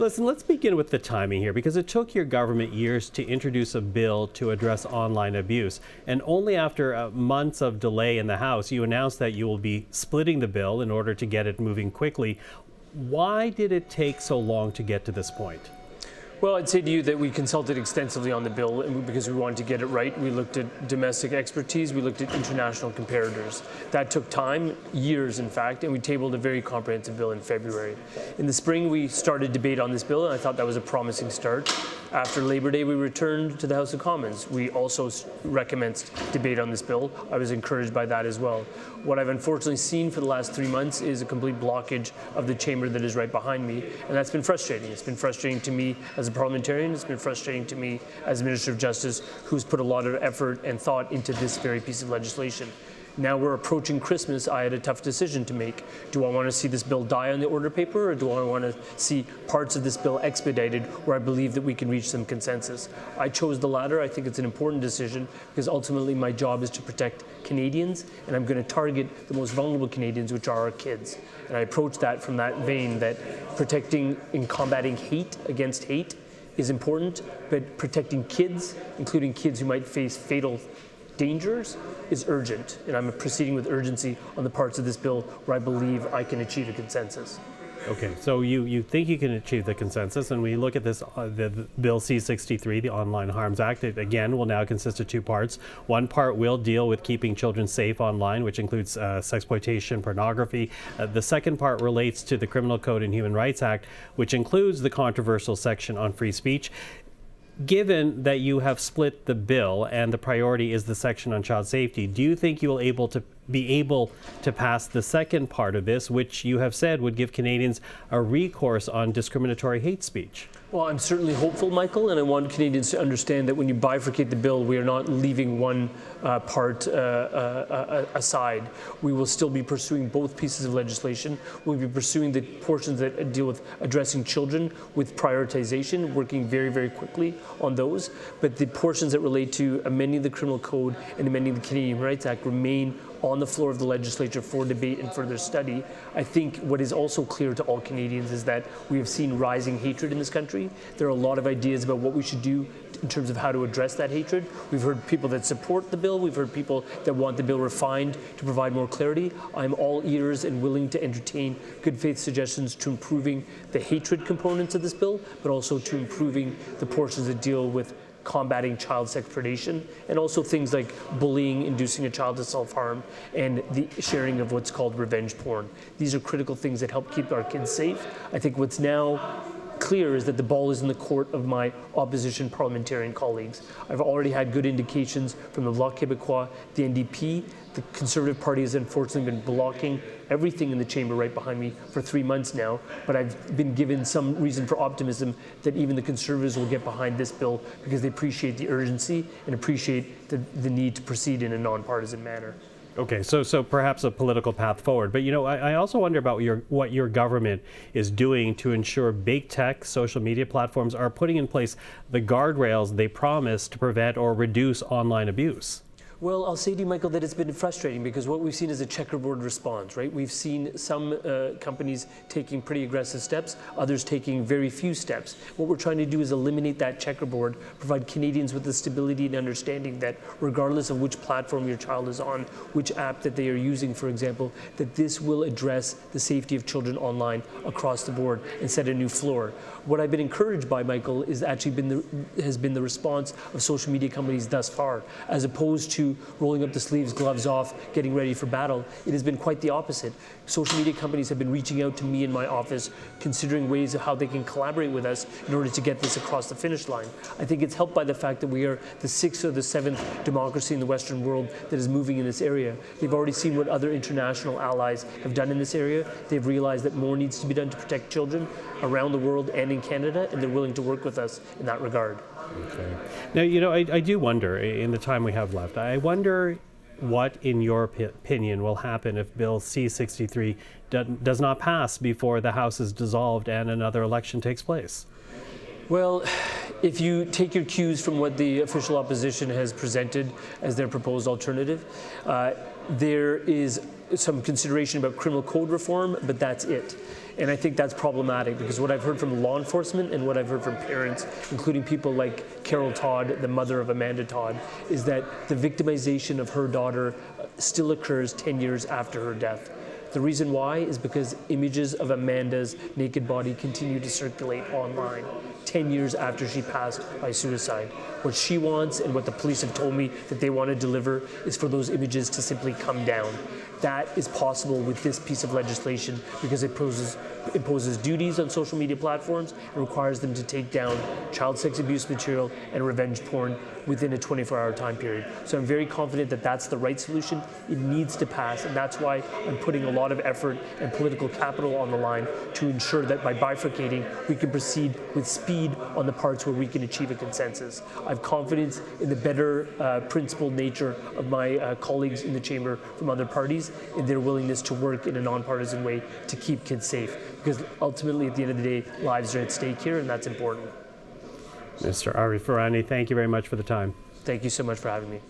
Listen, let's begin with the timing here, because it took your government years to introduce a bill to address online abuse. And only after months of delay in the House, you announced that you will be splitting the bill in order to get it moving quickly. Why did it take so long to get to this point? Well, I'd say to you that we consulted extensively on the bill because we wanted to get it right. We looked at domestic expertise, we looked at international comparators. That took time, years in fact, and we tabled a very comprehensive bill in February. In the spring, we started debate on this bill, and I thought that was a promising start. After Labor Day, we returned to the House of Commons. We also recommenced debate on this bill. I was encouraged by that as well. What I've unfortunately seen for the last 3 months is a complete blockage of the chamber that is right behind me, and that's been frustrating. It's been frustrating to me as a parliamentarian. It's been frustrating to me as Minister of Justice, who's put a lot of effort and thought into this very piece of legislation. Now we're approaching Christmas. I had a tough decision to make. Do I want to see this bill die on the order paper, or do I want to see parts of this bill expedited where I believe that we can reach some consensus? I chose the latter. I think it's an important decision because ultimately my job is to protect Canadians, and I'm going to target the most vulnerable Canadians, which are our kids. And I approach that from that vein, that protecting and combating hate against hate is important, but protecting kids, including kids who might face fatal dangers, is urgent, and I'm proceeding with urgency on the parts of this bill where I believe I can achieve a consensus. Okay, so you think you can achieve the consensus, and we look at this, the Bill C-63, the Online Harms Act. It again will now consist of two parts. One part will deal with keeping children safe online, which includes sexploitation, pornography. The second part relates to the Criminal Code and Human Rights Act, which includes the controversial section on free speech. Given that you have split the bill and the priority is the section on child safety, do you think you will be able to pass the second part of this, which you have said would give Canadians a recourse on discriminatory hate speech? Well, I'm certainly hopeful, Michael, and I want Canadians to understand that when you bifurcate the bill, we are not leaving one part aside. We will still be pursuing both pieces of legislation. We'll be pursuing the portions that deal with addressing children with prioritization, working very, very quickly on those. But the portions that relate to amending the Criminal Code and amending the Canadian Human Rights Act remain on the floor of the legislature for debate and further study. I think what is also clear to all Canadians is that we have seen rising hatred in this country. There are a lot of ideas about what we should do in terms of how to address that hatred. We've heard people that support the bill. We've heard people that want the bill refined to provide more clarity. I'm all ears and willing to entertain good faith suggestions to improving the hatred components of this bill, but also to improving the portions that deal with combating child sex predation, and also things like bullying, inducing a child to self-harm, and the sharing of what's called revenge porn. These are critical things that help keep our kids safe. I think what's now clear is that the ball is in the court of my opposition parliamentarian colleagues. I've already had good indications from the Bloc Québécois, the NDP. The Conservative Party has unfortunately been blocking everything in the chamber right behind me for 3 months now, but I've been given some reason for optimism that even the Conservatives will get behind this bill because they appreciate the urgency and appreciate the need to proceed in a nonpartisan manner. Okay, so perhaps a political path forward. But, you know, I also wonder about what your government is doing to ensure big tech social media platforms are putting in place the guardrails they promise to prevent or reduce online abuse. Well, I'll say to you, Michael, that it's been frustrating because what we've seen is a checkerboard response, right? We've seen some companies taking pretty aggressive steps, others taking very few steps. What we're trying to do is eliminate that checkerboard, provide Canadians with the stability and understanding that regardless of which platform your child is on, which app that they are using, for example, that this will address the safety of children online across the board and set a new floor. What I've been encouraged by, Michael, is actually has been the response of social media companies thus far, as opposed to rolling up the sleeves, gloves off, getting ready for battle. It has been quite the opposite. Social media companies have been reaching out to me in my office, considering ways of how they can collaborate with us in order to get this across the finish line. I think it's helped by the fact that we are the 6th or the 7th democracy in the Western world that is moving in this area. They've already seen what other international allies have done in this area. They've realized that more needs to be done to protect children around the world and in Canada, and they're willing to work with us in that regard. Okay. Now, you know, I do wonder, in the time we have left, I wonder what, in your opinion, will happen if Bill C-63 does not pass before the House is dissolved and another election takes place? Well, If you take your cues from what the official opposition has presented as their proposed alternative, there is some consideration about criminal code reform, but that's it. And I think that's problematic because what I've heard from law enforcement and what I've heard from parents, including people like Carol Todd, the mother of Amanda Todd, is that the victimization of her daughter still occurs 10 years after her death. The reason why is because images of Amanda's naked body continue to circulate online 10 years after she passed by suicide. What she wants and what the police have told me that they want to deliver is for those images to simply come down. That is possible with this piece of legislation because it imposes duties on social media platforms and requires them to take down child sex abuse material and revenge porn within a 24-hour time period. So I'm very confident that that's the right solution. It needs to pass, and that's why I'm putting a lot of effort and political capital on the line to ensure that by bifurcating, we can proceed with speed on the parts where we can achieve a consensus. I have confidence in the better principled nature of my colleagues in the chamber from other parties and their willingness to work in a nonpartisan way to keep kids safe. Because ultimately, at the end of the day, lives are at stake here, and that's important. Mr. Arif Virani, thank you very much for the time. Thank you so much for having me.